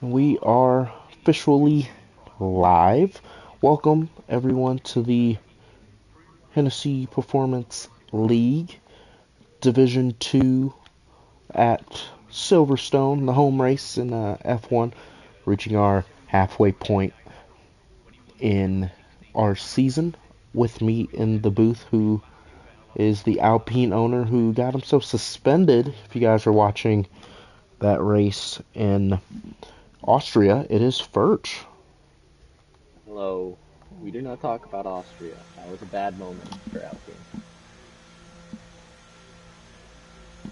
We are officially live. Welcome everyone to the Hennessy Performance League Division 2 at Silverstone, the home race in F1, reaching our halfway point in our season. With me in the booth, who is the Alpine owner who got himself suspended. If you guys are watching that race in Austria, it is Furch. Hello. We do not talk about Austria. That was a bad moment for Alpine.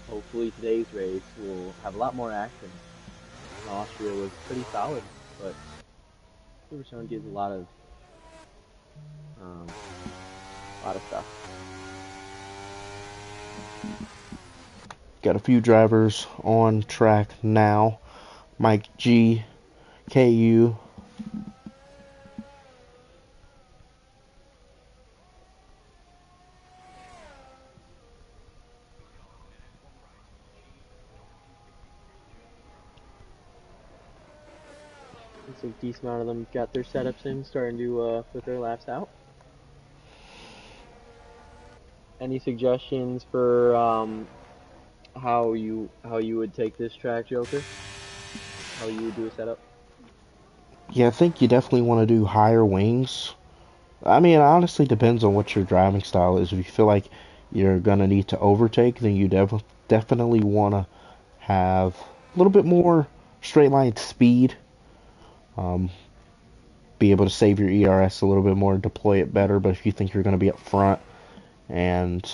Hopefully today's race will have a lot more action. Austria was pretty solid, but Silverstone gives a lot of stuff. Got a few drivers on track now. Mike G, KU. Looks like a decent amount of them got their setups in, starting to put their laps out. Any suggestions for how you would take this track, Joker? How you would do a setup? Yeah, I think you definitely want to do higher wings. I mean, it honestly depends on what your driving style is. If you feel like you're going to need to overtake, then you definitely want to have a little bit more straight line speed. Um, be able to save your ERS a little bit more, deploy it better. But if you think you're going to be up front and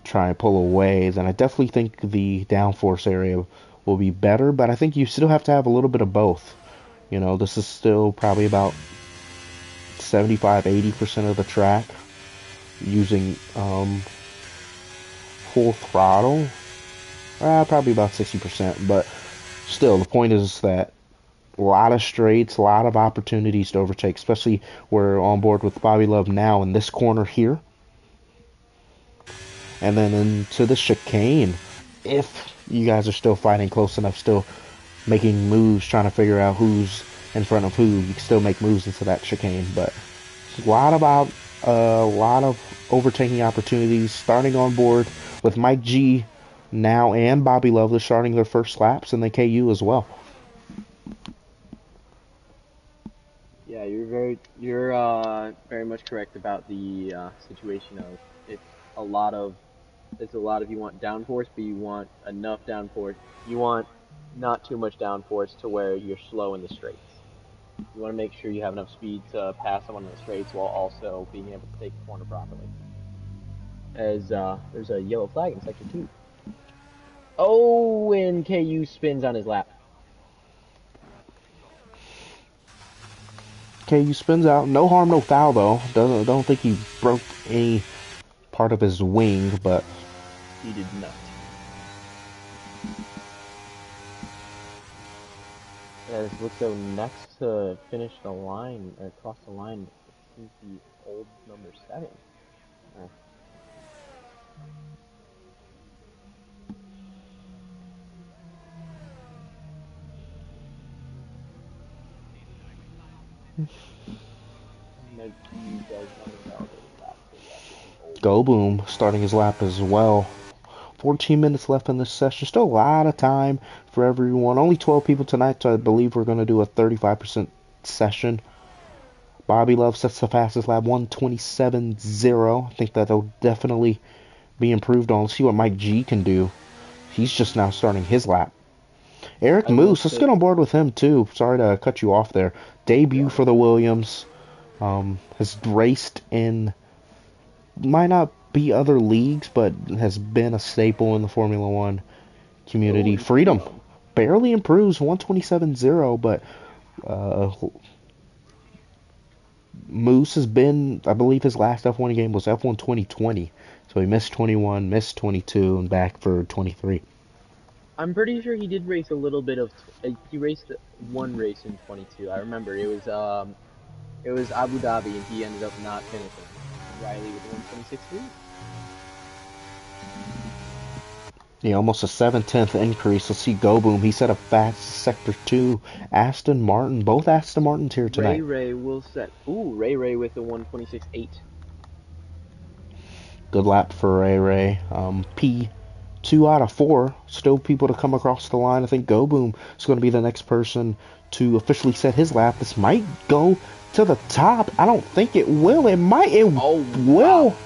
try and pull away, then I definitely think the downforce area will be better. But I think you still have to have a little bit of both. You know, this is still probably about 75-80% of the track using full throttle. Probably about 60%. But still, the point is that a lot of straights, a lot of opportunities to overtake, especially we're on board with Bobby Love now in this corner here. And then into the chicane, if you guys are still fighting close enough, still making moves, trying to figure out who's in front of who, you can still make moves into that chicane. But a lot of overtaking opportunities. Starting on board with Mike G now and Bobby Love, they're starting their first laps, and the KU as well. Yeah, you're very much correct about the situation of a lot of it's a lot of you want downforce, but you want enough downforce. You want not too much downforce to where you're slow in the straights. You want to make sure you have enough speed to pass someone in the straights while also being able to take the corner properly. As there's a yellow flag in sector two. Oh, and KU spins on his lap. KU spins out. No harm, no foul though. Don't think he broke any part of his wing, but He did not. As looks so next to finish the line or cross the line seems to be old number 7. Uh, Mikey does not invalidate his lap, so yes, it is old Go number Boom 7. starting his lap as well. 14 minutes left in this session. Still a lot of time for everyone. Only 12 people tonight, so I believe we're going to do a 35% session. Bobby Love sets the fastest lap, 1:27.0. I think that'll definitely be improved on. Let's see what Mike G can do. He's just now starting his lap. Eric I will Moose, let's say, get on board with him too. Sorry to cut you off there. Debut yeah, for no the problem. Williams. Has raced in, might not be other leagues, but has been a staple in the Formula One Oh, community. and Freedom Freedom. barely improves, 1:27.0, but uh, Moose has been, I believe his last F1 game was F1 2020. So he missed 21, missed 22, and back for 23. I'm pretty sure he did race a little bit of. He raced one race in 22. I remember it was Abu Dhabi, and he ended up not finishing. And Riley with the 126 lead. Yeah, almost a 7/10 increase. Let's see Go Boom. He set a fast sector 2. Aston Martin. Both Aston Martins here Ray tonight. Ray will set. Ooh, Ray Ray with the 126.8. Good lap for Ray Ray. P 2 out of 4. Still people to come across the line. I think Go Boom is going to be the next person to officially set his lap. This might go to the top. I don't think it will. It might. It Oh, will. wow.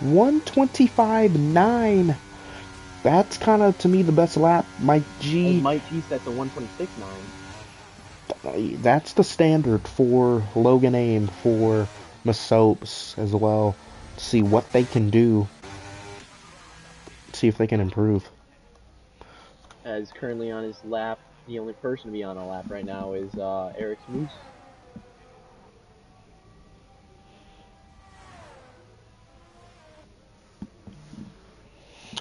125.9. That's kind of, to me, the best lap. Mike As G, Mike G set the 126.9. that's the standard for Logan Aim, for Masopes as well. See what they can do. See if they can improve. As currently on his lap, the only person to be on a lap right now is Eric's Moose.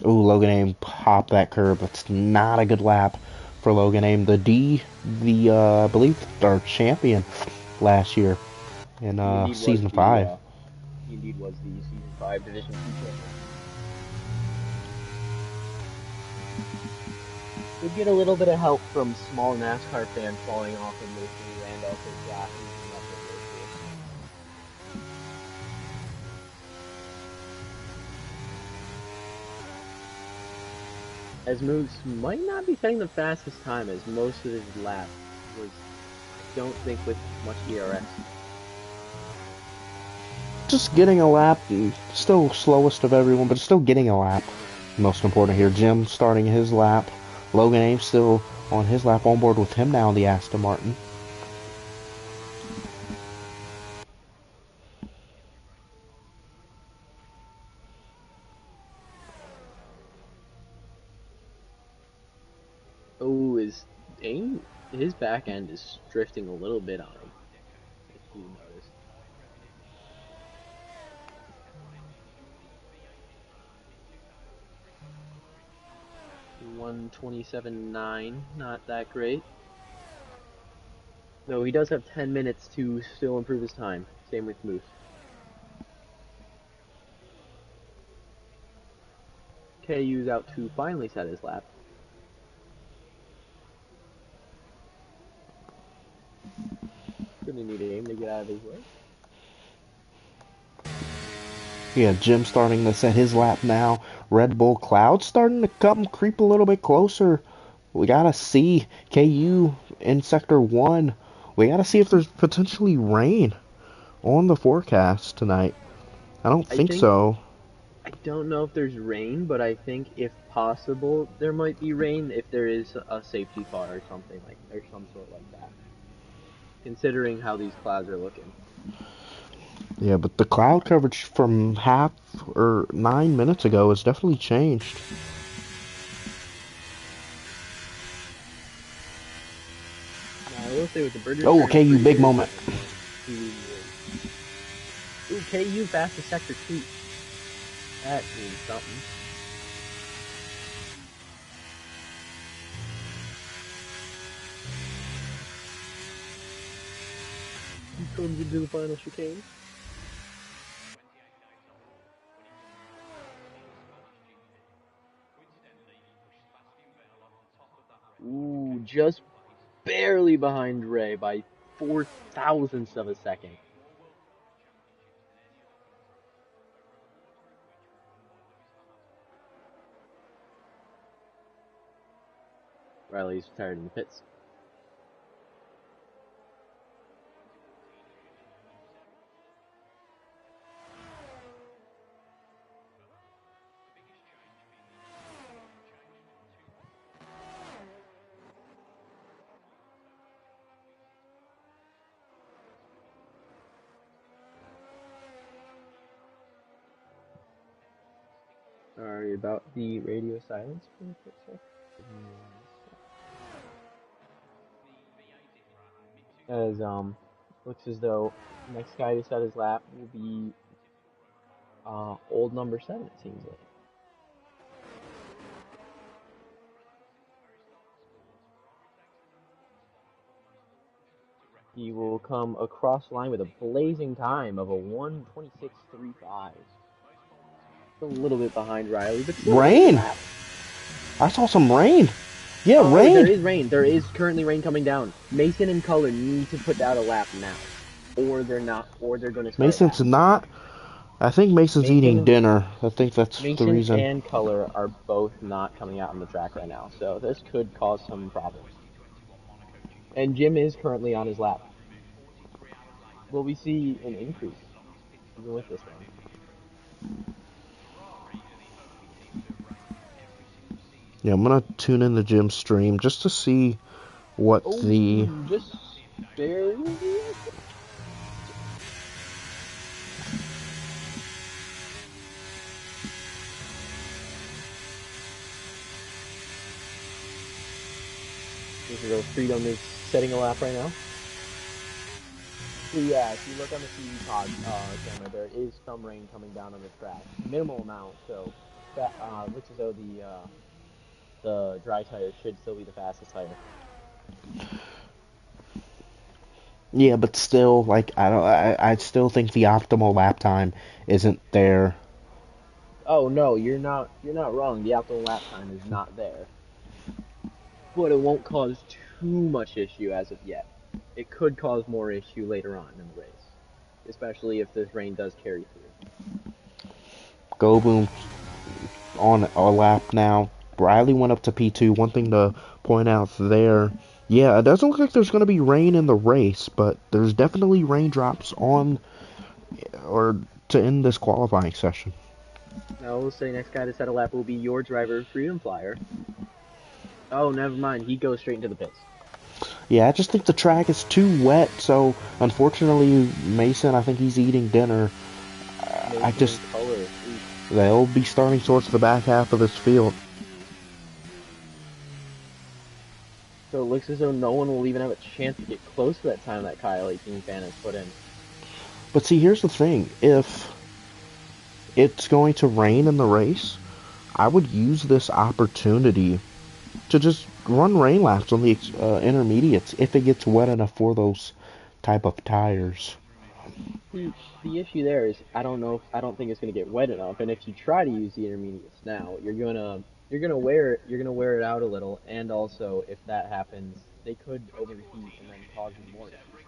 Ooh, Logan Aim popped that curb. That's not a good lap for Logan Aim. I believe our champion last year in He indeed was season the 5. he indeed was the season 5 Division 2 champion. Did get a little bit of help from small NASCAR fans falling off him recently, and also Josh using up him recently. As Moose might not be setting the fastest time, as most of his lap was, I don't think, with much DRS. Just getting a lap. Still slowest of everyone, but still getting a lap. Most important here. Jim starting his lap. Logan Ames still on his lap, on board with him now, the Aston Martin. Oh, his back end is drifting a little bit on him, if you noticed. 127.9, not that great. Though he does have 10 minutes to still improve his time. Same with Moose. KU's out to finally set his lap. Gonna need Aim to get out of his way. Yeah, Jim starting to set his lap now. Red Bull Cloud starting to come creep a little bit closer. We gotta see KU in Sector 1. We gotta see if there's potentially rain on the forecast tonight. I don't I think think so. I don't know if there's rain, but I think if possible there might be rain if there is a safety car or something like or some sort like that. Considering how these clouds are looking. Yeah, but the cloud coverage from half or 9 minutes ago has definitely changed. Now I will say with the Bridgers Oh, Grand KU Prix big there is moment. only one, 2 Ooh, KU fastest sector 2. That means something. He comes into the final chicane. Ooh, just barely behind Ray by 4 thousandths of a second. Riley's retired in the pits. Sorry about the radio silence for a quick sec. Give me 1 sec. As looks as though next guy to set his lap will be old number 7. It seems like he will come across the line with a blazing time of a 1:26.35. A little bit behind Riley, but still a very good Rain. lap. I saw some rain. Yeah, Oh, there rain. is rain. There is currently rain coming down. Mason and Color need to put out a lap now, or they're not, or they're going to start Mason's laps. not. I think Mason's eating Mason, dinner. I think that's the Mason reason. and Color are both not coming out on the track right now, so this could cause some problems. And Jim is currently on his lap. Will we see an increase even with this rain? Yeah, I'm gonna tune in the gym stream just to see what Oh, the. just barely. Israel Freedom is setting a lap right now. So yeah, if you look on the CD pod camera, there is some rain coming down on the track, minimal amount. So looks as though the dry tire should still be the fastest tire. Yeah, but still, like I don't. I still think the optimal lap time isn't there. Oh no, you're not wrong. The optimal lap time is not there, but it won't cause too much issue as of yet. It could cause more issue later on in the race, especially if this rain does carry through. Go Boom on a lap now. Riley went up to P2. One thing to point out there, yeah, it doesn't look like there's going to be rain in the race, but there's definitely raindrops on or to end this qualifying session. Now we'll say next guy to set a lap will be your driver, Freedom Flyer. Oh, never mind. He goes straight into the pits. Yeah, I just think the track is too wet, so unfortunately, Mason, I think he's eating dinner. I just. Color. They'll be starting towards the back half of this field. So it looks as though no one will even have a chance to get close to that time that Kyle 18 fan has put in. But see, here's the thing. If it's going to rain in the race, I would use this opportunity to just run rain laps on the intermediates if it gets wet enough for those type of tires. The issue there is I don't think it's gonna get wet enough, and if you try to use the intermediates now, you're gonna wear it out a little, and also if that happens, they could overheat and then cause even more issues for you.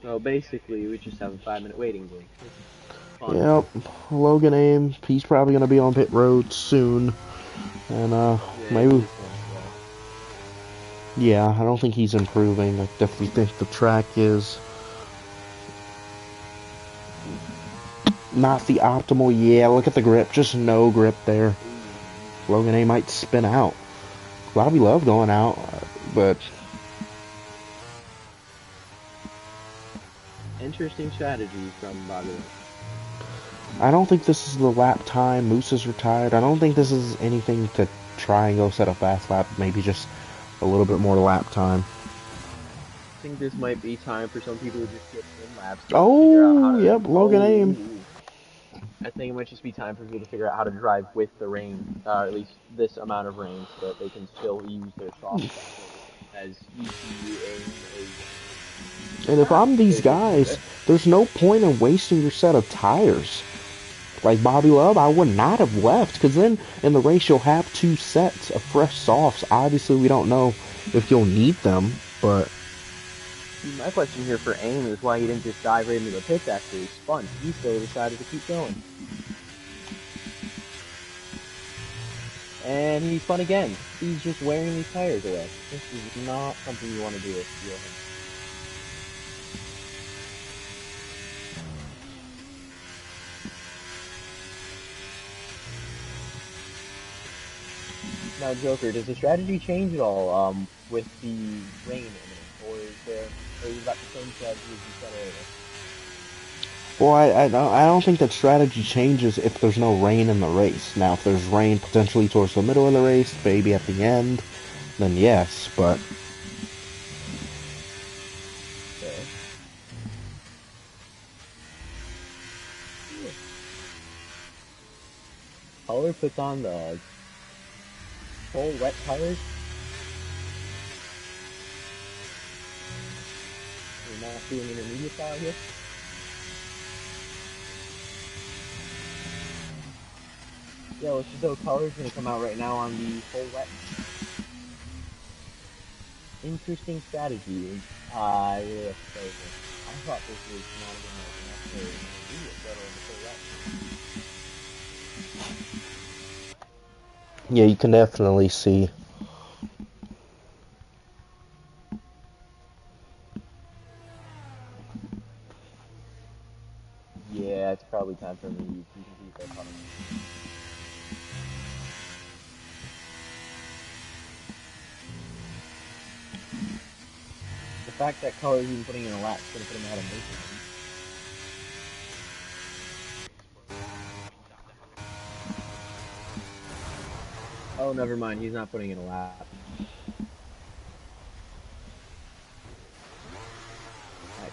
So basically, we just have a 5-minute waiting game, which is fun. Yep, Logan Aim, he's probably going to be on pit road soon. And Yeah, maybe, yeah, I don't think he's improving. I definitely think the track is not the optimal. Yeah, look at the grip, just no grip there. Logan A might spin out. Bobby Love going out, but interesting strategy from Bobby Love. I don't think this is the lap time. Moose is retired. I don't think this is anything to try and go set a fast lap. Maybe just a little bit more lap time. I think this might be time for some people to just get in laps. Oh, yep, Logan Aim. I think it might just be time for people to figure out how to drive with the rain, at least this amount of rain, so that they can still use their soft as ECU Aim is. And if I'm these guys, there's no point in wasting your set of tires. Like Bobby Love, I would not have left, because then in the race you'll have 2 sets of fresh softs. Obviously, we don't know if you'll need them, but my question here for Aim is why he didn't just dive right into the pits after he spun. He still decided to keep going. And he spun again. He's just wearing these tires away. This is not something you want to do with him. Now, Joker, does the strategy change at all with the rain imminent, or are you about the same strategy as you said earlier? well, I don't think that strategy changes if there's no rain in the race. Now, if there's rain potentially towards the middle of the race, maybe at the end, then yes, but Okay. Color puts on the full wet tires. We're not doing intermediate style here. Yeah, looks as though color's gonna come out right now on the full wet. Interesting strategy. I really have to say here. I thought this was not even like necessary in the intermediate, let alone the full wet. Yeah, you can definitely see. Yeah, it's probably time for me to complete the puddle. The fact that color's even putting in a lap is gonna put him ahead of Mason. Oh, never mind. He's not putting in a lap. Nice.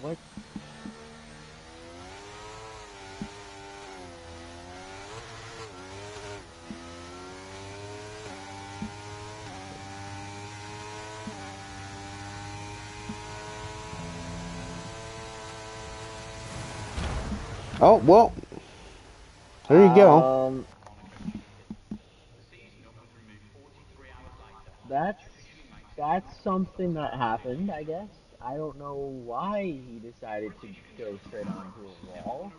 What? Oh, well, there you go. Um, that's that's something that happened, I guess. I don't know why he decided to go straight onto a wall.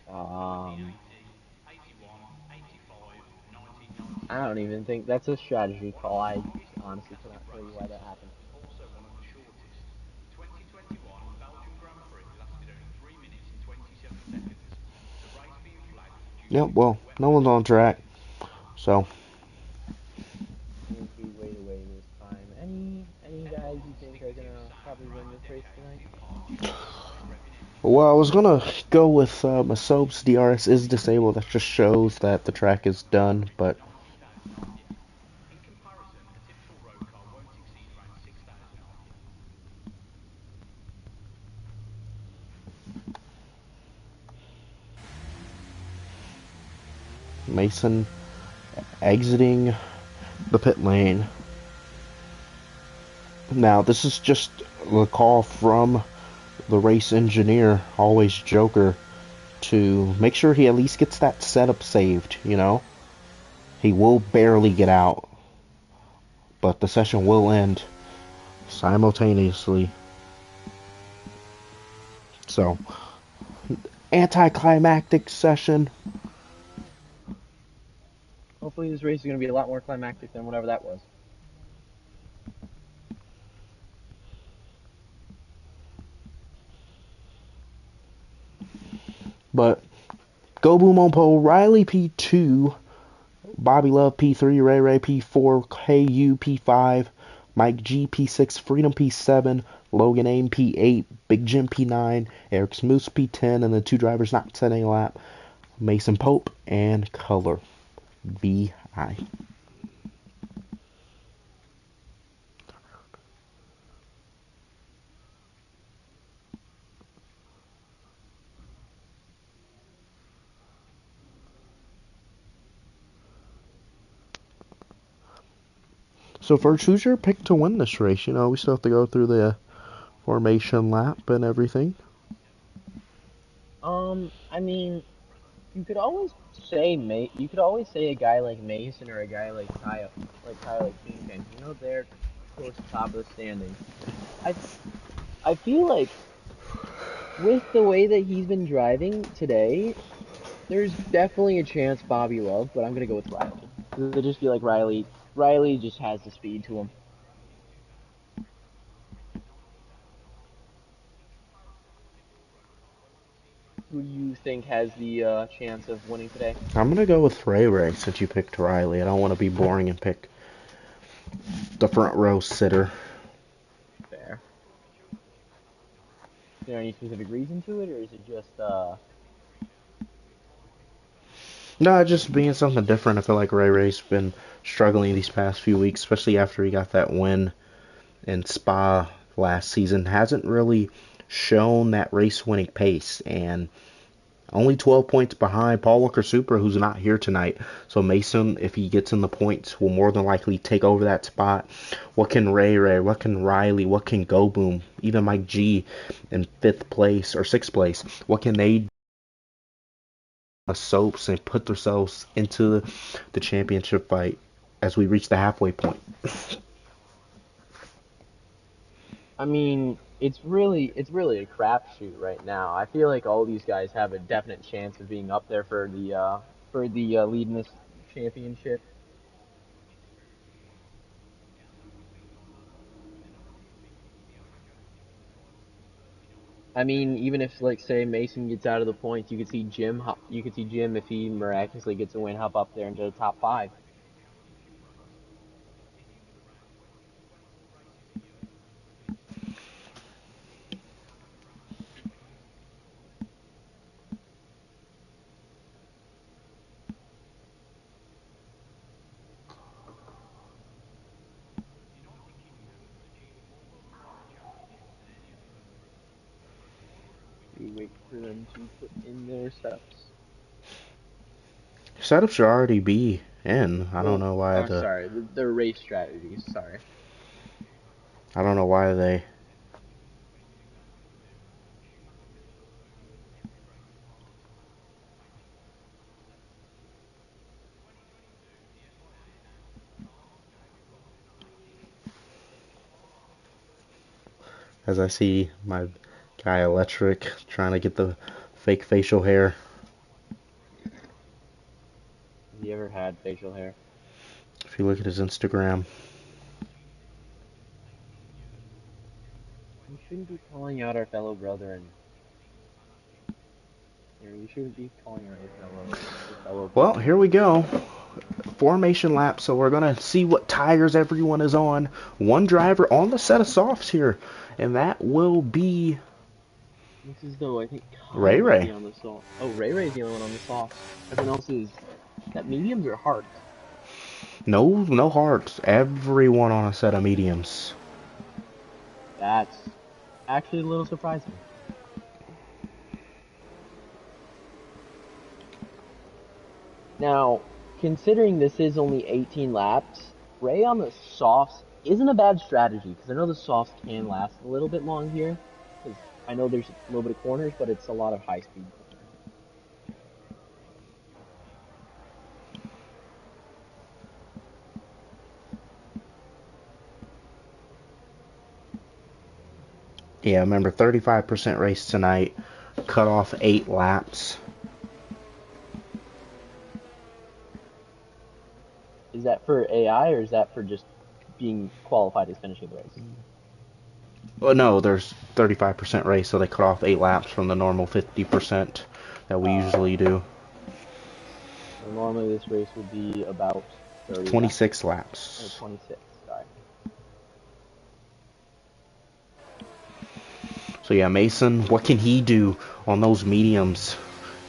Um, I don't even think that's a strategy call. I honestly cannot tell you why that happened. Yep, well, no one's on track. So, Seems to be way to way this time. Any guys you think are gonna probably win this race tonight? well, I was gonna go with Masob's DRS is disabled. That just shows that the track is done, but Mason exiting the pit lane. Now, this is just the call from the race engineer, always Joker, to make sure he at least gets that setup saved, you know? He will barely get out, but the session will end simultaneously. So, anticlimactic session. Hopefully this race is gonna be a lot more climactic than whatever that was. But Go Boom on pole, Riley P2, Bobby Love P3, Ray Ray P4, KU P5, Mike G P6, Freedom P7, Logan Aim P8, Big Jim P9, Eric Smoose P10, and the two drivers not setting a lap, Mason Pope and Color VI. So, Verge, who's your pick to win this race? You know, we still have to go through the formation lap and everything. I mean, you could always say a guy like Mason or a guy like Kyle Kingpin. You know, they're towards the top of the standings. I I feel like with the way that he's been driving today, there's definitely a chance Bobby Love, but I'm gonna go with Riley. I just feel like Riley just has the speed to him. Who do you think has the chance of winning today? I'm going to go with Ray Ray since you picked Riley. I don't want to be boring and pick the front row sitter. Fair. Is there any specific reason to it, or is it just No, just being something different. I feel like Ray Ray's been struggling these past few weeks, especially after he got that win in Spa last season. Hasn't really shown that race winning pace, and Only 12 points behind Paul Walker Super, who's not here tonight. So Mason, if he gets in the points, will more than likely take over that spot. What can Ray Ray? What can Riley? What can Go Boom? Even Mike G in 5th place or 6th place. What can they do? Soaps and put themselves into the championship fight as we reach the halfway point. I mean, it's really a crapshoot right now. I feel like all these guys have a definite chance of being up there for the lead in this championship. I mean, even if like say Mason gets out of the points, you could see Jim if he miraculously gets a win, hop up there into the top five. We wait for them to put in their setups. Setup should already be in. I don't Well, know why oh, the sorry, the race strategies. Sorry. I don't know why they as I see my guy Electric trying to get the fake facial hair. Have you ever had facial hair? If you look at his Instagram, We shouldn't be calling out our fellow brethren. We shouldn't be calling out your fellow well, brethren. here we go. Formation lap, so we're gonna see what tires everyone is on. One driver on the set of softs here, and that will be Looks as though I think Ray Kyle might be Ray. on the soft. Oh, Ray Ray's the only one on the softs. Everyone else is that mediums or hards. No hearts. Everyone on a set of mediums. That's actually a little surprising. Now, considering this is only 18 laps, Ray on the softs isn't a bad strategy because I know the softs can last a little bit long here. Because I know there's a little bit of corners, but it's a lot of high speed corners. Yeah, remember 35% race tonight. Cut off 8 laps. Is that for AI or is that for just being qualified as finishing the race? Well, no, there's 35% race, so they cut off 8 laps from the normal 50% that we usually Okay. do. So normally this race would be about 30 laps. 26 Or laps. 26, sorry. So yeah, Mason, what can he do on those mediums?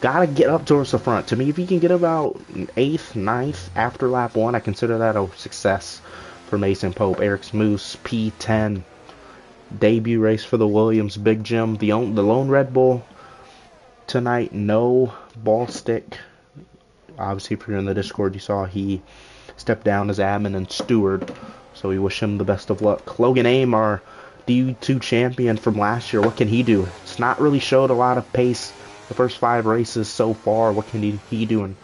Gotta get up towards the front. To me, if he can get about 8th, ninth after lap 1, I consider that a success for Mason Pope. Eric's Moose, P10. Debut race for the Williams. Big Jim, the lone Red Bull tonight. No ball stick. Obviously, if you're in the Discord, you saw he stepped down as admin and steward. So we wish him the best of luck. Logan Aim, our D2 champion from last year, what can he do? It's not really showed a lot of pace the first 5 races so far. What can he do in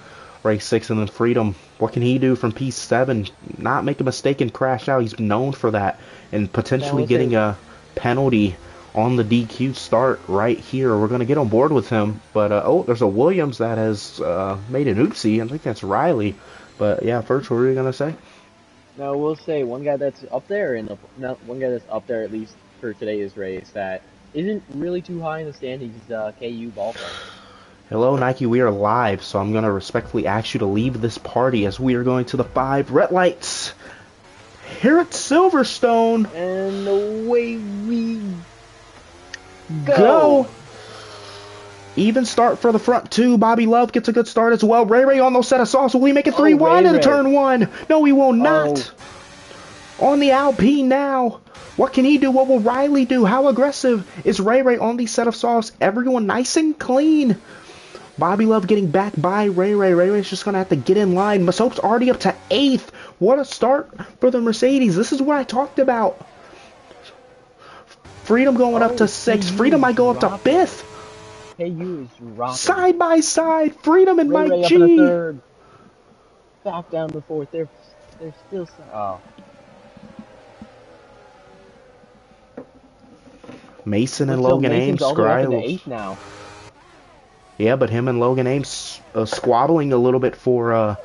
race 6? And then Freedom, what can he do from P7? Not make a mistake and crash out. He's known for that. And Now potentially let's say getting a penalty on the DQ start right here. We're going to get on board with him. But, oh, there's a Williams that has made an oopsie. I think that's Riley. But, yeah, first, what were you going to say? now we'll say one guy that's up there in the no, one guy that's up there at least for today's race that isn't really too high in the standings. KU Ballpark. Hello, Nike. We are live, so I'm going to respectfully ask you to leave this party as we are going to the 5 red lights here at Silverstone. And away we Go! go. Even start for the front 2. Bobby Love gets a good start as well. Ray Ray on those set of sauce. Will he make it 3 Oh, wide Ray into Ray. turn 1? No, he will Oh, not. On the Alpine now. What can he do? What will Riley do? How aggressive is Ray Ray on these set of softs? Everyone nice and clean. Bobby Love getting back by Ray Ray. Ray Ray's just going to have to get in line. Masope's already up to 8th. What a start for the Mercedes. This is what I talked about. Freedom going up to 6th. Freedom might go up to 5th. KU is dropping. Side by side. Freedom and Ray Mike Ray G. up in the 3rd. Back down to 4th. They're still... Oh. Mason and Logan Ames all the way up into 8th now. Yeah, but him and Logan Ames squabbling a little bit for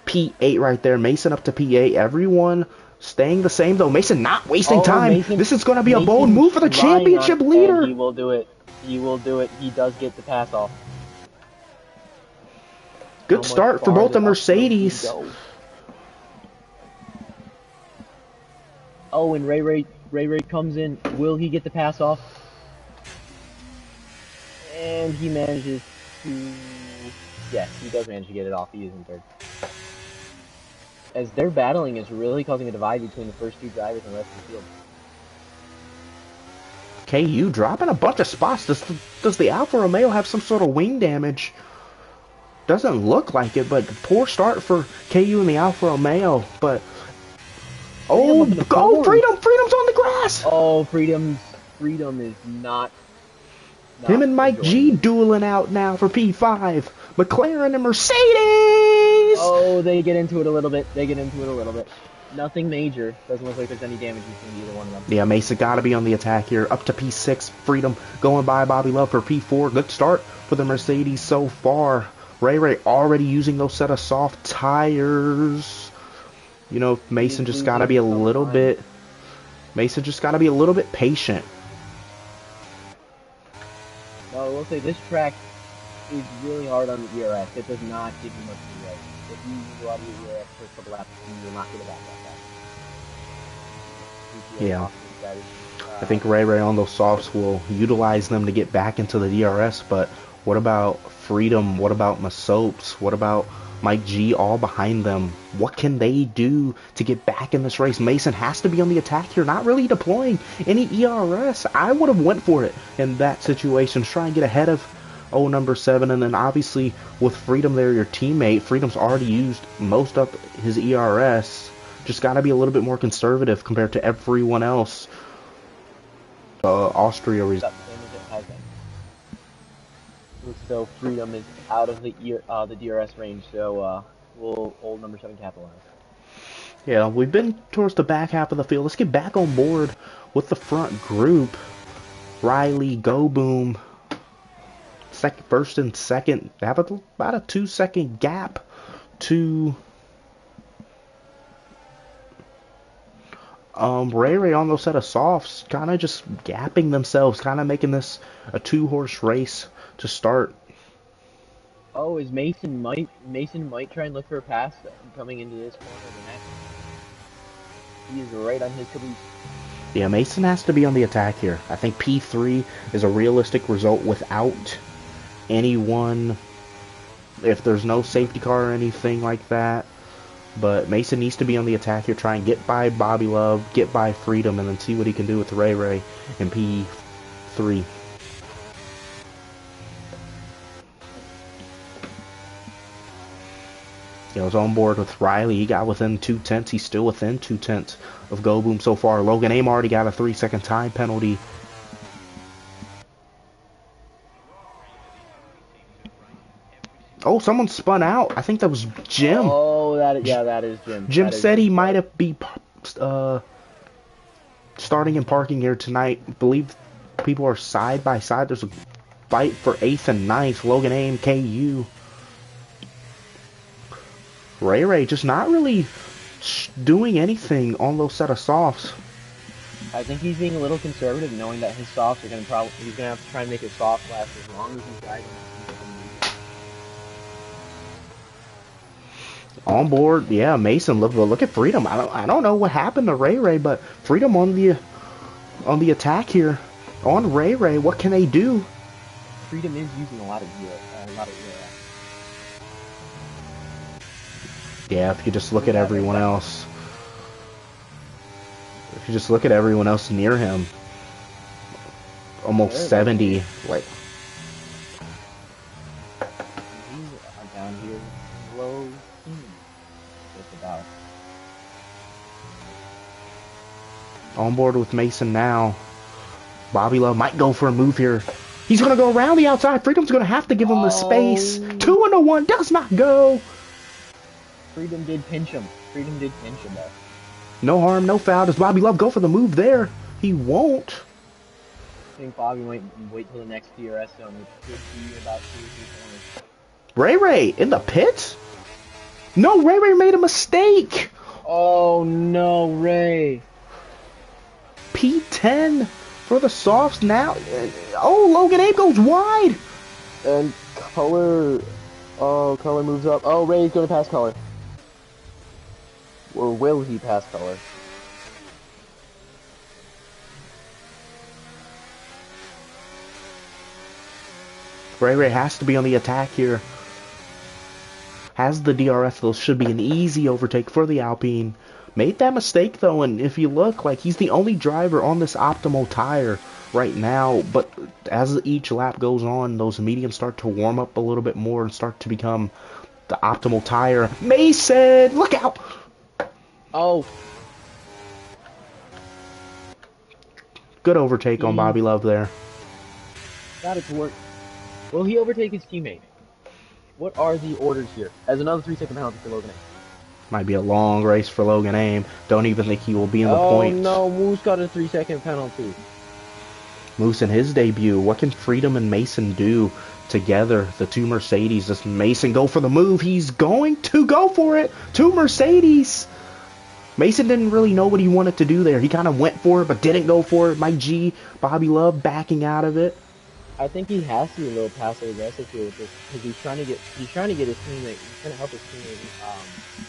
P8 right there. Mason up to P8. Everyone staying the same, though. Mason not wasting time. Mason, this is going to be a bold move for the championship leader. He will do it. He will do it. He does get the pass off. Good start for both the Mercedes. Oh, and Ray Ray comes in. Will he get the pass off? And he manages to... Yes, he does manage to get it off. He is in 3rd. As their battling is really causing a divide between the first 2 drivers and the rest of the field. KU dropping a bunch of spots. Does the Alfa Romeo have some sort of wing damage? Doesn't look like it, but poor start for KU and the Alfa Romeo. But oh, Freedom! Freedom's on the grass. Oh, Freedom is not him and Mike G dueling out now for P5. McLaren and Mercedes. Oh, they get into it a little bit. Nothing major. Doesn't look like there's any damage between either one of them. Yeah, Mesa got to be on the attack here. Up to P6. Freedom going by Bobby Love for P4. Good start for the Mercedes so far. Ray Ray already using those set of soft tires. You know, Mason just got to be a little bit... Mason just got to be a little bit patient. No, I will say this track is really hard on the ERS. It does not give you much leeway. If you use a lot of your ERS first couple laps, you will not get it back that fast. Yeah. I think Ray Ray on those softs will utilize them to get back into the DRS, but what about Freedom? What about Masopes? What about Mike G all behind them? What can they do to get back in this race? Mason has to be on the attack here, not really deploying any ERS. I would have went for it in that situation, try and get ahead of number 7, and then obviously with Freedom there, your teammate, Freedom's already used most of his ERS. Just got to be a little bit more conservative compared to everyone else. Austria result. So Freedom is out of the DRS range, so will old number 7 capitalize. Yeah, we've been towards the back half of the field. Let's get back on board with the front group. Riley, Go Boom, first and second. They have about a 2-second gap to Ray Ray on those set of softs, kind of just gapping themselves, kind of making this a 2-horse race to start. Oh, is Mason might try and look for a pass coming into this corner of the next. He is right on his caboose. Yeah, Mason has to be on the attack here. I think P3 is a realistic result without anyone, if there's no safety car or anything like that. But Mason needs to be on the attack here, try and get by Bobby Love, get by Freedom, and then see what he can do with Ray Ray in P3. He was on board with Riley. He got within 2/10. He's still within 2/10 of Go Boom so far. Logan Aim already got a 3-second time penalty. Oh, someone spun out. I think that was Jim. Oh, that is Jim. Jim said he might have be starting and parking here tonight. I believe people are side by side. There's a fight for 8th and 9th. Logan Aim, KU. Ray Ray just not really doing anything on those set of softs. I think he's being a little conservative, knowing that his softs are going to he's going to have to try and make his soft last as long as he's driving. On board, yeah, Mason. Look at Freedom. I don't know what happened to Ray Ray, but Freedom on the attack here on Ray Ray. What can they do? Freedom is using a lot of ERS. Yeah, if you just look at everyone else. If you just look at everyone else near him, almost 70. Like, down here low teens, just about. On board with Mason now. Bobby Love might go for a move here. He's going to go around the outside. Freedom's going to have to give him the space. 2-1 does not go. Freedom did pinch him. Freedom did pinch him, though. No harm, no foul. Does Bobby Love go for the move there? He won't. I think Bobby might wait till the next DRS zone, which could be about 2 or 3 corners. Ray Ray in the pits? No, Ray Ray made a mistake. Oh, no, Ray. P10 for the softs now. Oh, Logan Abe goes wide. And Color... Oh, Color moves up. Oh, Ray's going to pass Color. Or will he pass Color? Ray Ray has to be on the attack here. Has the DRS, though, should be an easy overtake for the Alpine. Made that mistake, though, and if you look, like, he's the only driver on this optimal tire right now, but as each lap goes on, those mediums start to warm up a little bit more and start to become the optimal tire. Mason, look out! Oh. Good overtake on Bobby Love there. Got it to work. Will he overtake his teammate? What are the orders here? As another 3-second penalty for Logan Abe. Might be a long race for Logan Abe. Don't even think he will be in the points. Oh no, Moose got a 3-second penalty. Moose in his debut. What can Freedom and Mason do together? The two Mercedes. Does Mason go for the move? He's going to go for it. Two Mercedes. Mason didn't really know what he wanted to do there. He kind of went for it, but didn't go for it. Mike G, Bobby Love backing out of it. I think he has to be a little passive aggressive here with this because he's trying to get his teammate. He's trying to help his teammate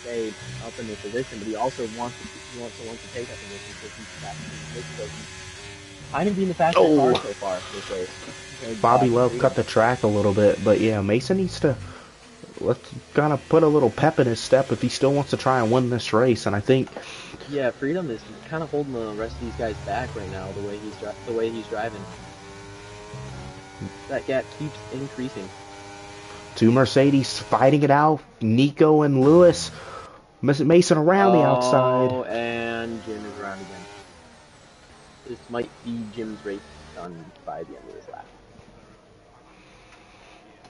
stay up in the position, but he also wants to take that position because he's fast. He's kind of being the fastest car so far this race. Bobby Love cut the track a little bit, but yeah, Mason needs to kind of put a little pep in his step if he still wants to try and win this race. And I think, yeah, Freedom is kind of holding the rest of these guys back right now. The way he's driving. That gap keeps increasing. Two Mercedes fighting it out. Nico and Lewis. Mason around the outside. Oh, and Jim is around again. This might be Jim's race done by the end of this lap.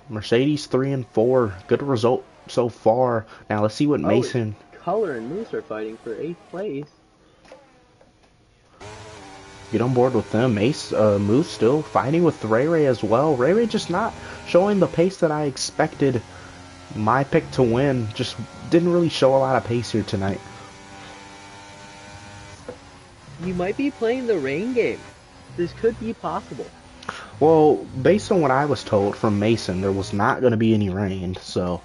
Mercedes 3 and 4. Good result so far. Now let's see what Mason. Color and Moose are fighting for 8th place. Get on board with them. Moose still fighting with Ray Ray as well. Ray Ray just not showing the pace that I expected. My pick to win just didn't really show a lot of pace here tonight. You might be playing the rain game. This could be possible. Well, based on what I was told from Mason, there was not going to be any rain. So,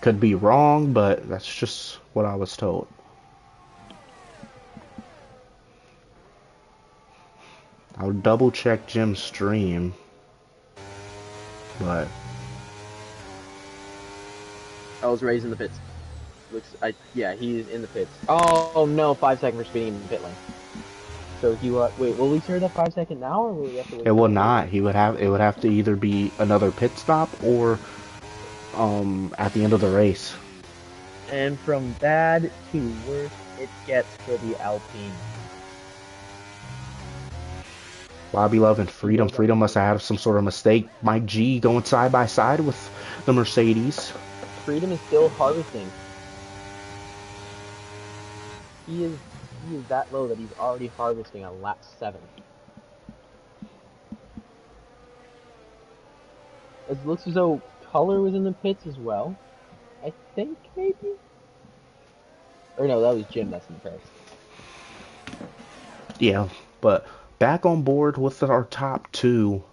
could be wrong, but that's just what I was told. I'll double check Jim's stream, but I was raised in the pits. Yeah, he's in the pits. Oh no, 5 seconds for speeding in the pit lane. So wait, will we share that 5 second now, or will we have to wait? It will not. It would have to either be another pit stop or at the end of the race. And from bad to worse, it gets for the Alpine. Bobby Love and Freedom. Freedom must have had some sort of mistake. Mike G going side by side with the Mercedes. Freedom is still harvesting. He is that low that he's already harvesting on lap 7. It looks as though Color was in the pits as well. I think maybe. Or no, that was Jim that's in the pits. Yeah, but back on board with our top two,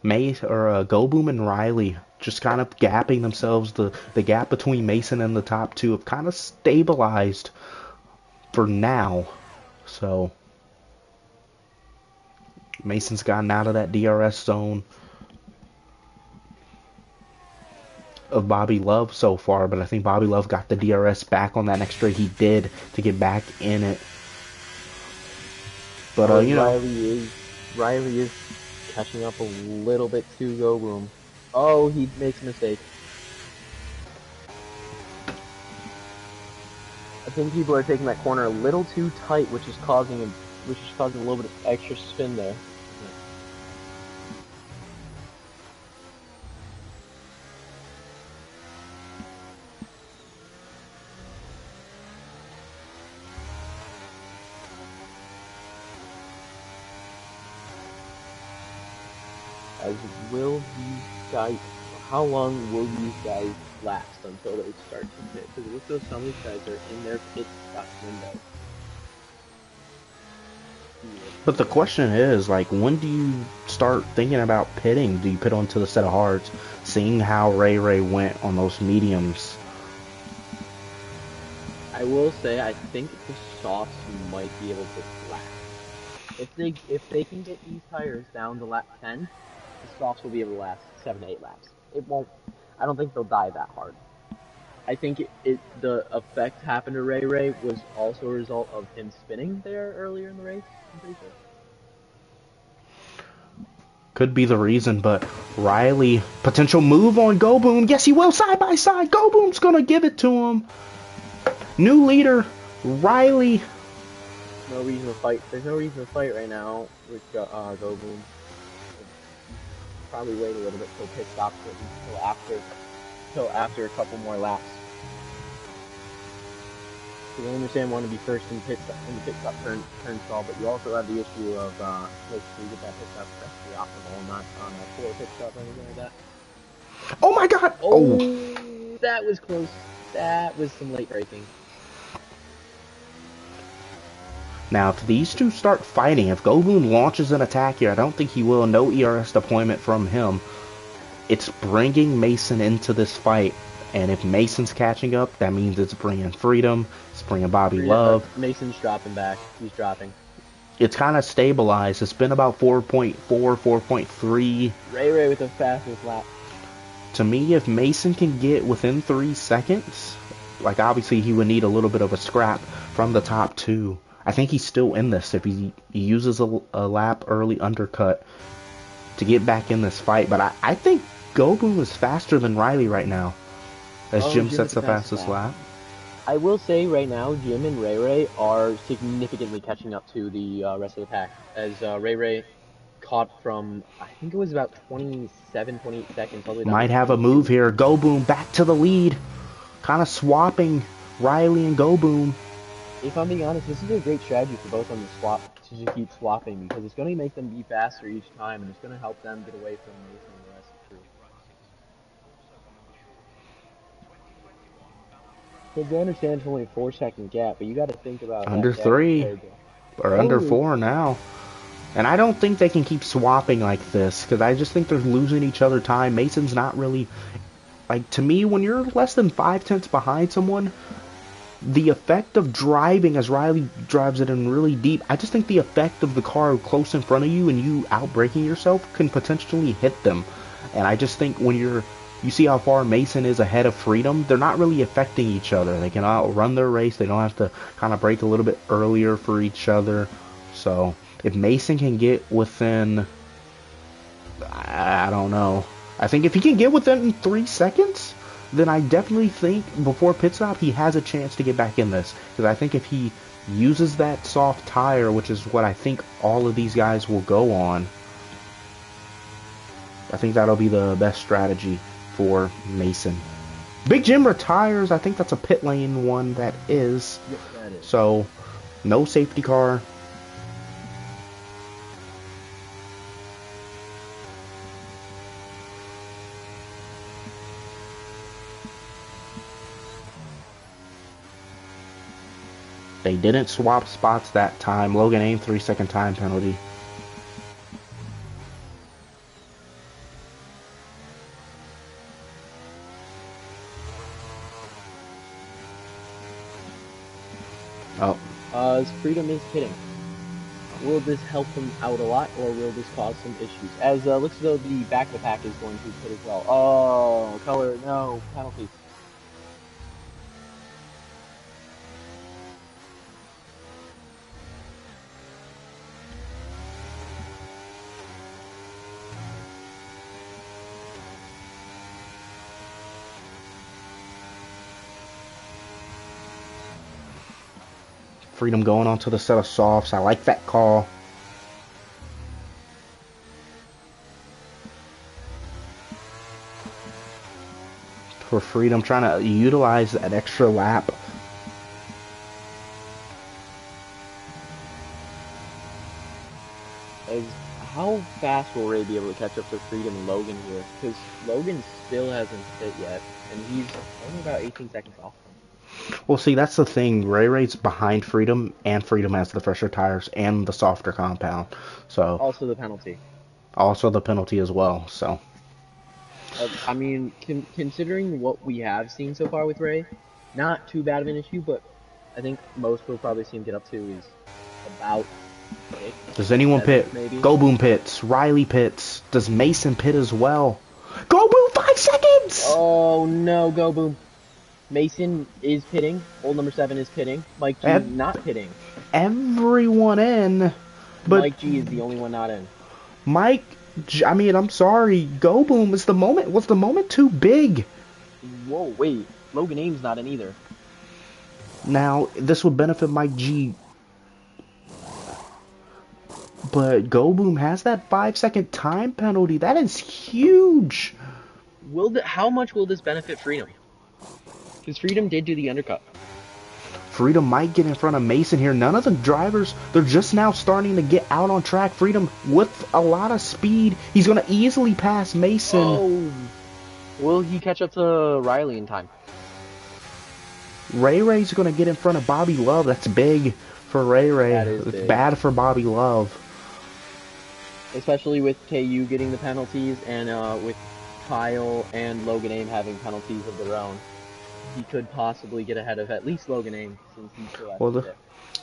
Go Boom and Riley, just kind of gapping themselves. The gap between Mason and the top two have kind of stabilized for now. So Mason's gotten out of that DRS zone of Bobby Love so far, but I think Bobby Love got the DRS back on that next straight he did to get back in it. But Riley is catching up a little bit to Go Boom. Oh, he makes a mistake. think people are taking that corner a little too tight, which is causing a little bit of extra spin there. As will these guys, how long will these guys last until they start to pit? Because it looks as though some of these guys are in their pit stop window. But the question is, like, when do you start thinking about pitting? Do you pit onto the set of hards, seeing how Ray went on those mediums? I will say, I think the softs might be able to last. If they can get these tires down to lap 10, the softs will be able to last 7 to 8 laps. It won't. I don't think they'll die that hard. I think the effect happened to Ray was also a result of him spinning there earlier in the race. I'm pretty sure. Could be the reason, but Riley, potential move on Go Boom. Yes, he will, side by side. Go Boom's gonna give it to him. New leader, Riley. No reason to fight. There's no reason to fight right now with Go Boom. Probably wait a little bit till pit stop till after a couple more laps. Because I understand wanting to be first in the pit stop turn stall, but you also have the issue of making sure you get that pit stop correctly optimal, not on a poor pit stop or anything like that. Oh my God! Oh, that was close. That was some late braking. Now, if these two start fighting, if Go Boom launches an attack here, I don't think he will. No ERS deployment from him. It's bringing Mason into this fight. And if Mason's catching up, that means it's bringing Freedom. It's bringing Bobby Love. Mason's dropping back. He's dropping. It's kind of stabilized. It's been about 4.4, 4.3. Ray with the fastest lap. To me, if Mason can get within 3 seconds, like obviously he would need a little bit of a scrap from the top two. I think he's still in this if he uses a lap early undercut to get back in this fight. But I think Go Boom is faster than Riley right now. As Jim sets the fastest lap. I will say right now, Jim and Ray are significantly catching up to the rest of the pack. As Ray caught from, I think it was about 27, 28 seconds all the way down. Might have a move here. Go Boom back to the lead. Kind of swapping Riley and Go Boom. If I'm being honest, this is a great strategy for both of them to swap, to just keep swapping, because it's going to make them be faster each time, and it's going to help them get away from Mason and the rest of the crew. Because I understand it's only a 4-second gap, but you got to think about under 3 or under 4 now. And I don't think they can keep swapping like this, because I just think they're losing each other time. Mason's not really, like, to me, when you're less than 5/10 behind someone, the effect of driving as Riley drives it in really deep, I just think the effect of the car close in front of you and you outbraking yourself can potentially hit them. And I just think when you see how far Mason is ahead of Freedom, they're not really affecting each other. They can outrun their race. They don't have to kind of brake a little bit earlier for each other. So if Mason can get within, I don't know. I think if he can get within 3 seconds, then I definitely think before pit stop he has a chance to get back in this. Because I think if he uses that soft tire, which is what I think all of these guys will go on, I think that'll be the best strategy for Mason. Big Jim retires. I think that's a pit lane one. That is. Yep, that is. So, no safety car. They didn't swap spots that time. Logan Aim 3-second time penalty. Oh. As Freedom is pitting. Will this help them out a lot, or will this cause some issues? As looks as though the back of the pack is going to pit as well. Oh, color, no, penalty. Freedom going onto the set of softs. I like that call. For Freedom, trying to utilize that extra lap. How fast will Ray be able to catch up to Freedom and Logan here? Because Logan still hasn't hit yet, and he's only about 18 seconds off. Well, see, that's the thing. Ray Ray's behind Freedom, and Freedom has the fresher tires and the softer compound. So Also the penalty. Also the penalty as well. So I mean, considering what we have seen so far with Ray, not too bad of an issue, but I think most we'll probably see him get up to is about 6. Does anyone pit? Maybe. Go Boom pits. Riley pits. Does Mason pit as well? Go Boom, 5 seconds! Oh no, Go Boom. Mason is pitting. Old number 7 is pitting. Mike G not pitting. Everyone in, but Mike G is the only one not in. Mike, I mean, I'm sorry. Go Boom is the moment. Was the moment too big? Whoa, wait. Logan Ames not in either. Now, this would benefit Mike G. But Go Boom has that 5-second time penalty. That is huge. How much will this benefit Freedom? Because Freedom did do the undercut. Freedom might get in front of Mason here. None of the drivers, they're just now starting to get out on track. Freedom with a lot of speed. He's going to easily pass Mason. Oh. Will he catch up to Riley in time? Ray Ray's going to get in front of Bobby Love. That's big for Ray Ray. It's bad for Bobby Love. Especially with KU getting the penalties and with Kyle and Logan Aim having penalties of their own. He could possibly get ahead of at least Logan Aim since he's still at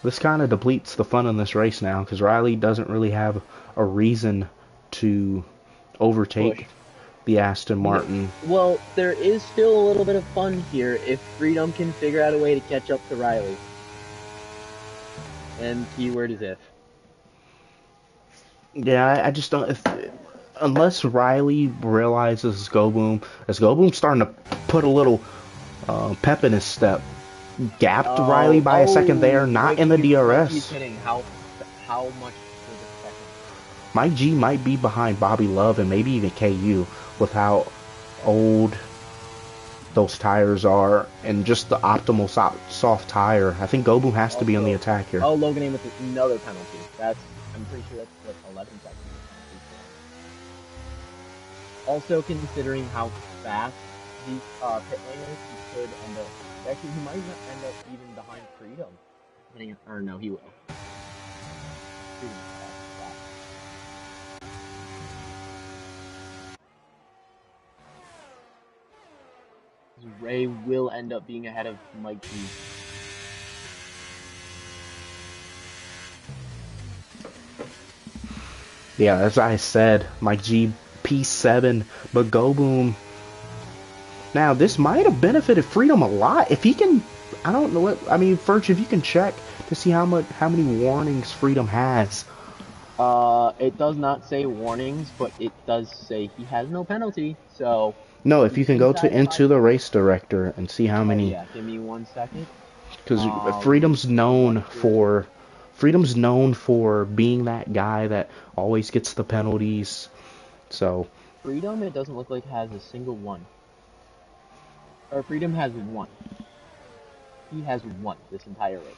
this kind of depletes the fun in this race now because Riley doesn't really have a reason to overtake the Aston Martin. Well, there is still a little bit of fun here if Freedom can figure out a way to catch up to Riley. And keyword is if. Yeah, I just don't. Unless Riley realizes Go Boom, as Go Boom's starting to put a little pep in his step, gapped Riley by a second there, not in the DRS. He's hitting how much for the second? Mike G might be behind Bobby Love and maybe even KU with how old those tires are and just the optimal soft tire. I think Go Boom has to be on the attack here. Oh, Logan Aim with another penalty. I'm pretty sure that's what 11 seconds. Also, considering how fast the pit lane is, he could end up. Actually, he might end up even behind Freedom. Or no, he will. Ray will end up being ahead of Mike G. Yeah, as I said, Mike G P7, but Go Boom. Now, this might have benefited Freedom a lot. If he can, I don't know what, I mean, Furch, if you can check to see how many warnings Freedom has. It does not say warnings, but it does say he has no penalty, so... No, if you can go into the race director and see how many... Yeah, give me 1 second. Because Freedom's known for being that guy that always gets the penalties, so... Freedom, it doesn't look like has a single one. Or Freedom has 1. He has 1 this entire race.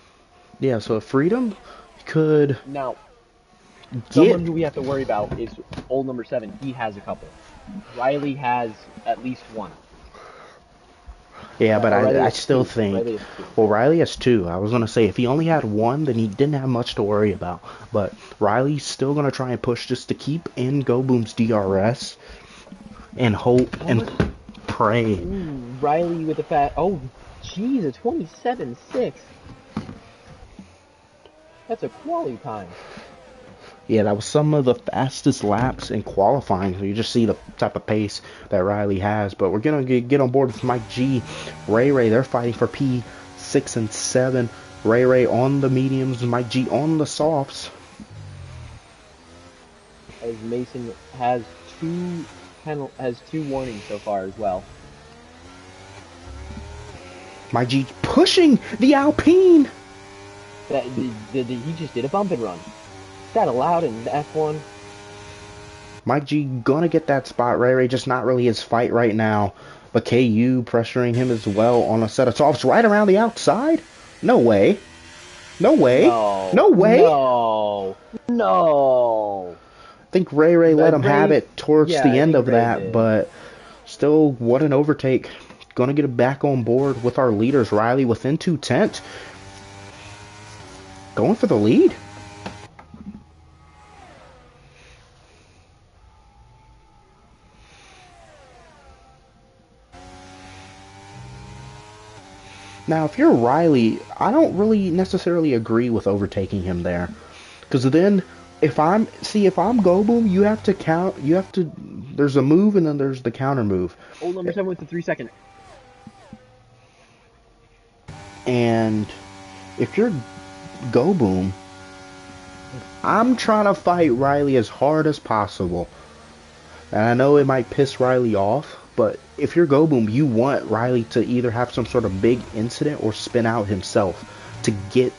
Yeah, so if Freedom could... Now, someone who we have to worry about is old number 7. He has a couple. Riley has at least 1. Yeah, but I still think... Well, Riley has 2. I was going to say, if he only had 1, then he didn't have much to worry about. But Riley's still going to try and push just to keep in Go Boom's DRS and hope and pray. Ooh, Riley with the fat... Oh, jeez, a 27.6. That's a quality time. Yeah, that was some of the fastest laps in qualifying. So you just see the type of pace that Riley has. But we're going to get on board with Mike G. Ray Ray, they're fighting for P6 and 7. Ray Ray on the mediums, Mike G on the softs. As Mason has two warnings so far as well. Mike G pushing the Alpine. He just did a bump and run. Is that allowed in F1? Mike G gonna get that spot. Ray Ray just not really his fight right now. But KU pressuring him as well on a set of softs right around the outside. No way. No way. No, No way. no, no. I think Ray Ray let him have Ray, it towards yeah, the I end think of Ray that, did. but still, what an overtake. Gonna get it back on board with our leaders. Riley within 2/10. Going for the lead. Now, if you're Riley, I don't really necessarily agree with overtaking him there. Because then, if I'm Go Boom, you have to count, there's a move and then there's the counter move. Old number 7 with the 3 second. And if you're Go Boom, I'm trying to fight Riley as hard as possible. And I know it might piss Riley off, but if you're Go Boom, you want Riley to either have some sort of big incident or spin out himself to get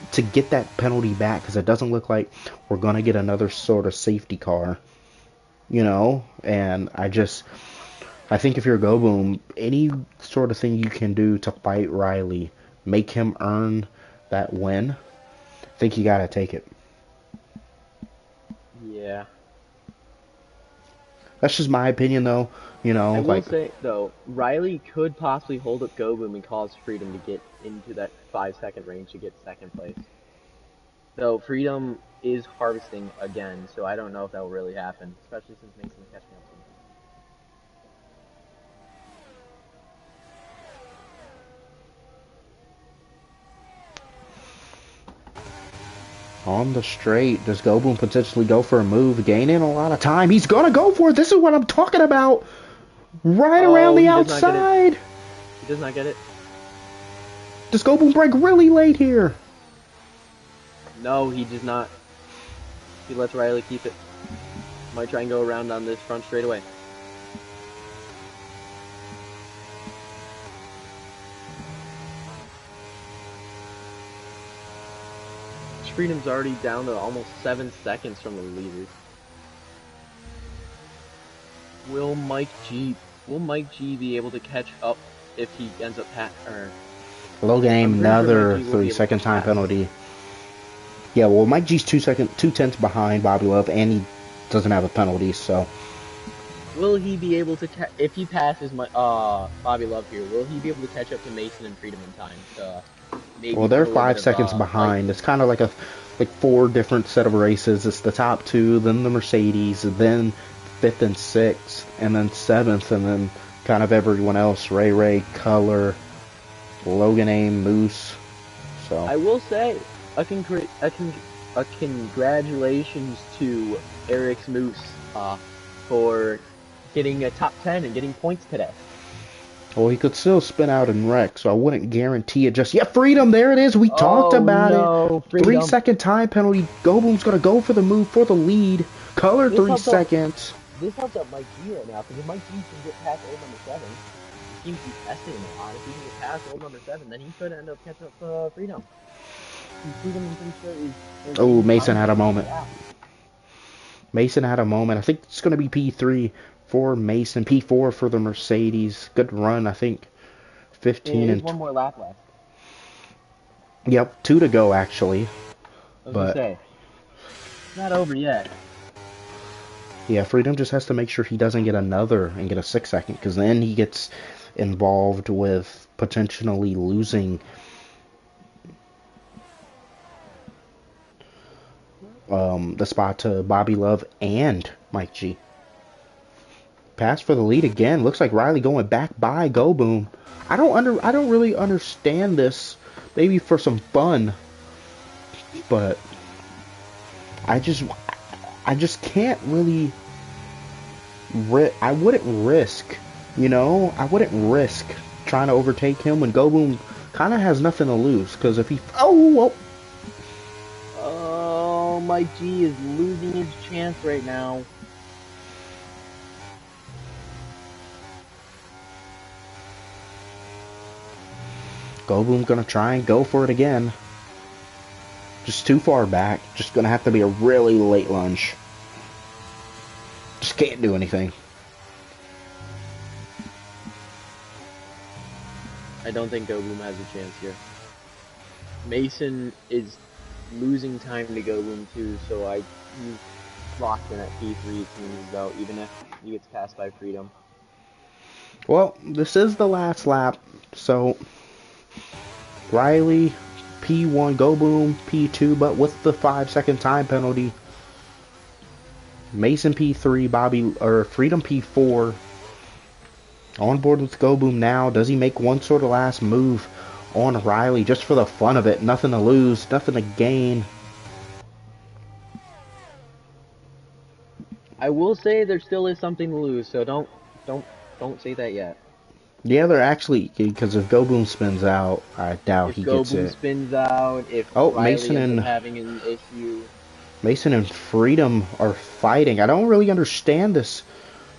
that penalty back, because it doesn't look like we're gonna get another sort of safety car, And I think if you're Go Boom, any sort of thing you can do to fight Riley, make him earn that win, I think you gotta take it. Yeah. That's just my opinion, though. I will Like, say, though, Riley could possibly hold up Go Boom and cause Freedom to get into that 5 second range to get second place. Though Freedom is harvesting again, so I don't know if that will really happen, especially since Mason's catching up to him. on the straight, does Go Boom potentially go for a move, gaining a lot of time? He's gonna go for it. This is what I'm talking about. Right around Oh, the he does not get it. outside. He does not get it. Does Go Boom break really late here? No, he does not. He lets Riley keep it. Might try and go around on this front straightaway. Freedom's already down to almost 7 seconds from the leaders. Will Mike G be able to catch up if he ends up Logan I'm aim pretty sure Mike another G will be able to 3 second time pass. penalty. Yeah, well, Mike G's 2 tenths behind Bobby Love, and he doesn't have a penalty, so. Will he be able to if he passes Bobby Love here? Will he be able to catch up to Mason and Freedom in time? Maybe Well, put they're a little bit 5 seconds of life. behind. It's kind of like four different set of races. It's the top two, then the Mercedes, then fifth and sixth, and then seventh, and then kind of everyone else. Ray Ray, Color, Logan Aim, Moose. So I will say a congratulations to Eric's Moose for getting a top 10 and getting points today. well, he could still spin out and wreck, so I wouldn't guarantee it just yet. Freedom, there it is. We talked Oh about no, it. Freedom. 3 second time penalty. Go Boom's gonna go for the move for the lead. Color This 3 seconds. This helps out Mike G right now, because if Mike G can get past old number 7, he seems to be testing him a lot. If he can get past old number 7, then he could end up catching up Freedom. Freedom, I'm pretty sure, is Oh, Mason had a moment. Yeah. Mason had a moment. I think it's going to be P3 for Mason. P4 for the Mercedes. Good run, I think. 15 There's and... one more lap left. Yep, 2 to go, actually. I was going to say, it's not over yet. Yeah, Freedom just has to make sure he doesn't get another and get a 6 second, because then he gets involved with potentially losing the spot to Bobby Love and Mike G. Pass for the lead again. Looks like Riley going back by Go Boom. I don't really understand this. Maybe for some fun, but I just can't really. I wouldn't risk, I wouldn't risk trying to overtake him when Go Boom kind of has nothing to lose. Because if he, Oh, Mike G is losing his chance right now. Go Boom gonna try and go for it again. Just too far back. Just gonna have to be a really late lunge. Just can't do anything. I don't think Go Boom has a chance here. Mason is losing time to Go Boom too, so he's locked in at P3. It seems though, even if he gets passed by Freedom. Well, this is the last lap, so Riley P1, Go Boom P2, but with the 5-second time penalty. Mason P3, Freedom P4. On board with Go Boom now. Does he make one sort of last move on Riley just for the fun of it? Nothing to lose, nothing to gain. I will say there still is something to lose, so don't say that yet. Yeah, they're actually, because if Go Boom spins out, I doubt If he Go gets Boom it. spins out, if Oh, Riley ends up having an issue. Mason and Freedom are fighting. I don't really understand this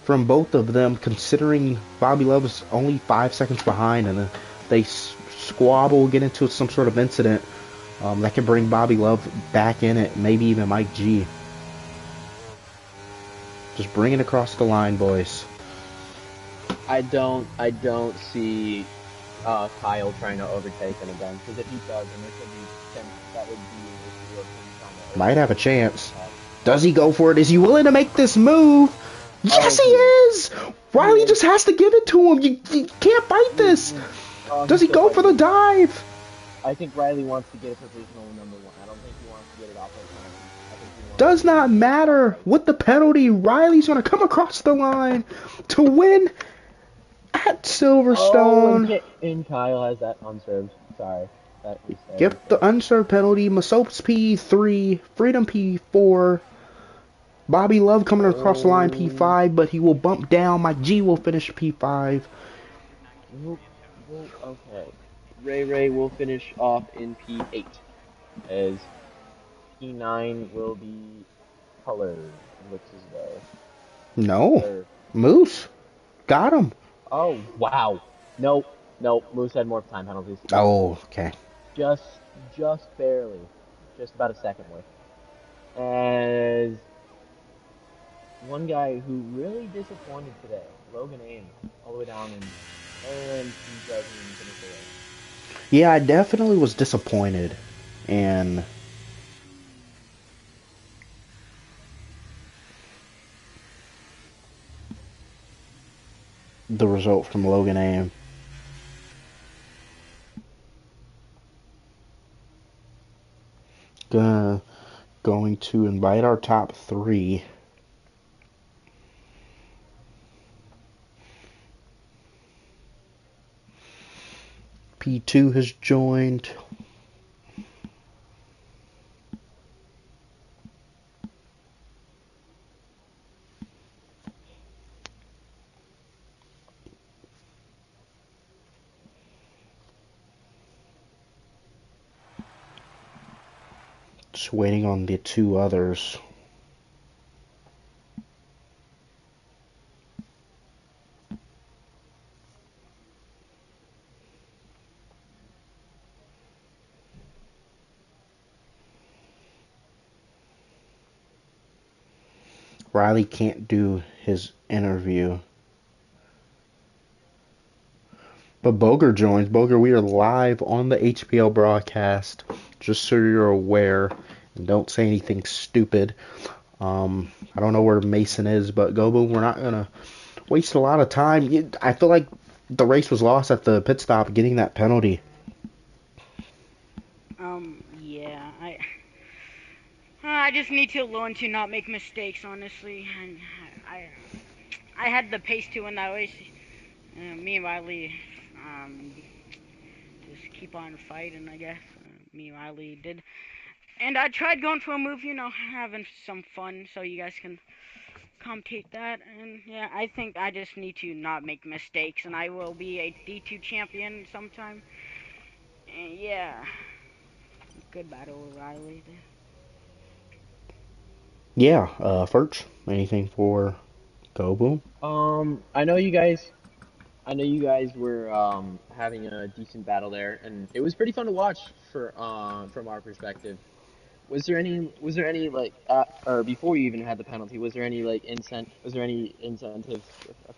from both of them, considering Bobby Love is only 5 seconds behind, and they squabble, get into some sort of incident that can bring Bobby Love back in it, maybe even Mike G. Just bring it across the line, boys. I don't see Kyle trying to overtake them again, because if he does, then that would be an issue of him trying to overtake. Might have a chance. Does he go for it? Is he willing to make this move? Yes, he is! Riley just has to give it to him. You can't fight this. Does he go for the dive? I think Riley wants to get a provisional number one. I don't think he wants to get it off of penalty. Does not matter. With the penalty, Riley's going to come across the line to win at Silverstone. Oh, and Kyle has that unserved. Sorry. Give the unserved penalty. Masop's P3, Freedom P4. Bobby Love coming across the line P5, but he will bump down. Mike G will finish P5. Okay. Ray will finish off in P8, as P9 will be colored. Looks as though. No. Moose. Got him. Oh, wow. Nope. Moose had more time penalties. Oh, okay. Just barely. Just about a second worth. As one guy who really disappointed today, Logan Ames, all the way down and he doesn't even finish the race. Yeah, I definitely was disappointed. And the result from Logan Ames. Going to invite our top three. P2 has joined. Just waiting on the two others. Riley can't do his interview. But Boger joins. Boger, we are live on the HPL broadcast, just so you're aware. And don't say anything stupid. I don't know where Mason is, but Go Boom, we're not going to waste a lot of time. I feel like the race was lost at the pit stop getting that penalty. Yeah, I just need to learn to not make mistakes, honestly. And I had the pace to win that race. Me and Riley, just keep on fighting, I guess. Me and Riley did. And I tried going for a move, having some fun, so you guys can commentate that. And yeah, I think I just need to not make mistakes, and I will be a D2 champion sometime. And yeah, good battle with Riley there. Yeah, Furch, anything for Go Boom? I know you guys were having a decent battle there, and it was pretty fun to watch for from our perspective. was there any like or before you even had the penalty, was there any like was there any incentives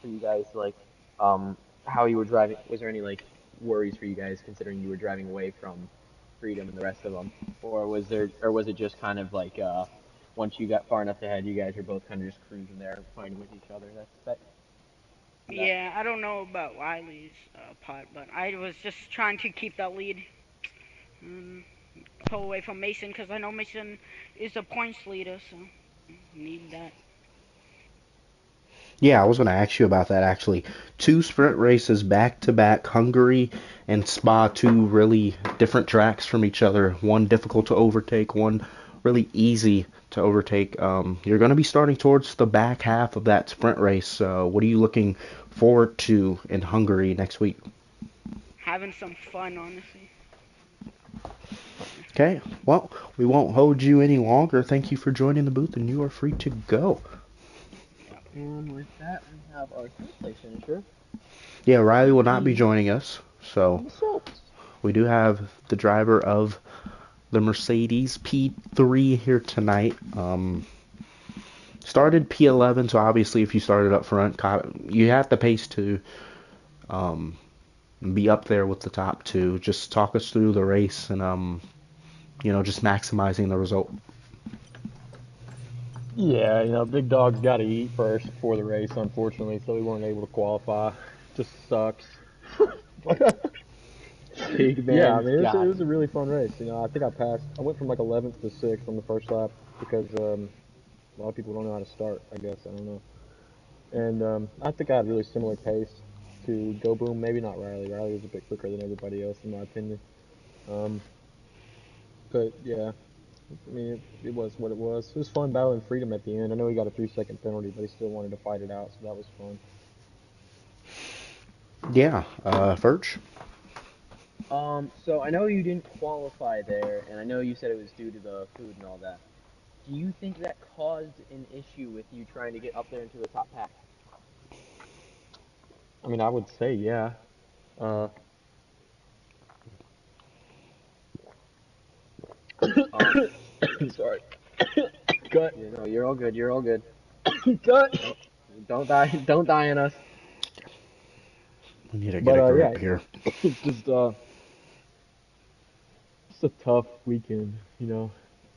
for you guys like um how you were driving? Was there any like worries for you guys considering you were driving away from Freedom and the rest of them, or was it just kind of like once you got far enough ahead, you guys were both kind of just cruising there, fighting with each other? That Yeah, I don't know about Wiley's putt, but I was just trying to keep that lead and pull away from Mason because I know Mason is the points leader, so need that. Yeah, I was going to ask you about that actually. Two sprint races back to back, Hungary and Spa, two really different tracks from each other. One difficult to overtake, one really easy to overtake. You're going to be starting towards the back half of that sprint race. What are you looking forward to in Hungary next week? Having some fun, honestly. Okay, well, we won't hold you any longer. Thank you for joining the booth, and you are free to go. Yep. And with that, we have our third place finisher, Yeah, Riley will not be P joining us, so Basalt. we do have the driver of the Mercedes P3 here tonight. Started P11, so obviously if you started up front, you have the pace to um, be up there with the top two. Just talk us through the race and just maximizing the result. Yeah, big dog's got to eat first before the race, unfortunately, so we weren't able to qualify. Just sucks. But Big yeah, I man's mean, it got was a really fun race. I think I went from like 11th to 6th on the first lap because a lot of people don't know how to start, I guess. I don't know. And I think I had a really similar pace to Go Boom. Maybe not Riley. Riley was a bit quicker than everybody else, in my opinion. Um, but yeah, I mean, it was what it was. It was fun battling Freedom at the end. I know he got a 3-second penalty, but he still wanted to fight it out, so that was fun. Yeah, Furch? So I know you didn't qualify there, and I know you said it was due to the food and all that. Do you think that caused an issue with you trying to get up there into the top pack? I mean, I would say yeah. Uh, Um, sorry. Cut. you know, you're all good. You're all good. Cut. Don't don't die. Don't die on us. We need to get But a yeah, grip here. it's just a tough weekend.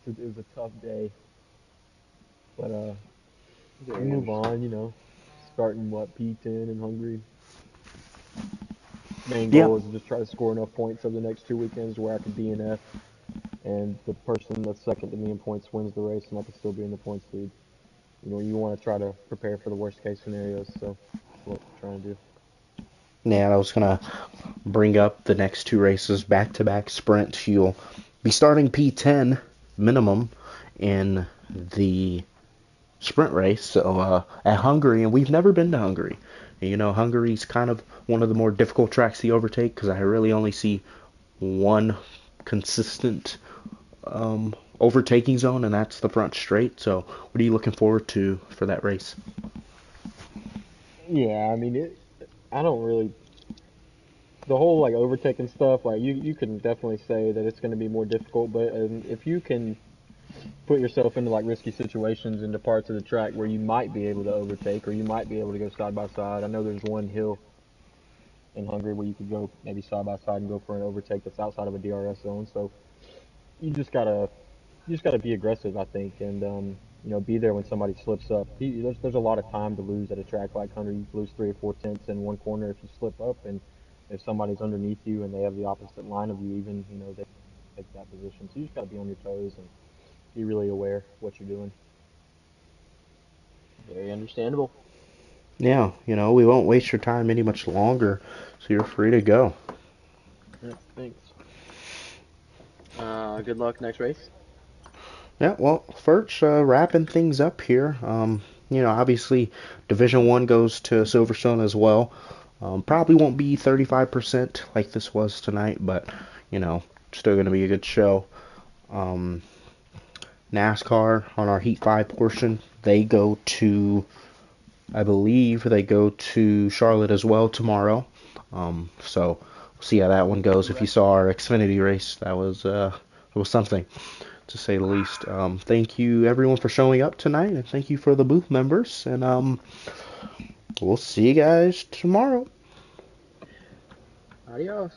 It was a tough day, but we Very move understandable. on. Starting what P10 in Hungary. Main Yeah, goal is to just try to score enough points over the next 2 weekends where I could DNF, and the person that's second to me in points wins the race, and I could still be in the points lead. You want to try to prepare for the worst case scenarios, so that's what we're trying to do. yeah, I was gonna bring up the next two races back to back sprint. You'll be starting P10 minimum in the sprint race. So at Hungary, and we've never been to Hungary. Hungary's kind of one of the more difficult tracks to overtake because I really only see one consistent overtaking zone, and that's the front straight. So what are you looking forward to for that race? Yeah, I mean, I don't really. The whole like overtaking stuff, like you can definitely say that it's going to be more difficult, but if you can put yourself into like risky situations into parts of the track where you might be able to overtake or you might be able to go side by side. I know there's one hill in Hungary where you could go maybe side by side and go for an overtake that's outside of a DRS zone. So you just gotta be aggressive, I think, and be there when somebody slips up. There's a lot of time to lose at a track like Hungary. You lose 3 or 4 tenths in one corner if you slip up, and if somebody's underneath you and they have the opposite line of you, even they take that position. So you just gotta be on your toes and be really aware of what you're doing. Very understandable. Yeah, we won't waste your time any much longer, so you're free to go. Yep, thanks. Good luck next race. Yeah, well, first, wrapping things up here. Obviously, Division One goes to Silverstone as well. Probably won't be 35% like this was tonight, but you know, still going to be a good show. Um, NASCAR on our Heat 5 portion, I believe they go to Charlotte as well tomorrow. So we'll see how that one goes. If you Correct. saw our Xfinity race, that was something. to say the least. Thank you everyone for showing up tonight, and thank you for the booth members. And we'll see you guys tomorrow. Adios.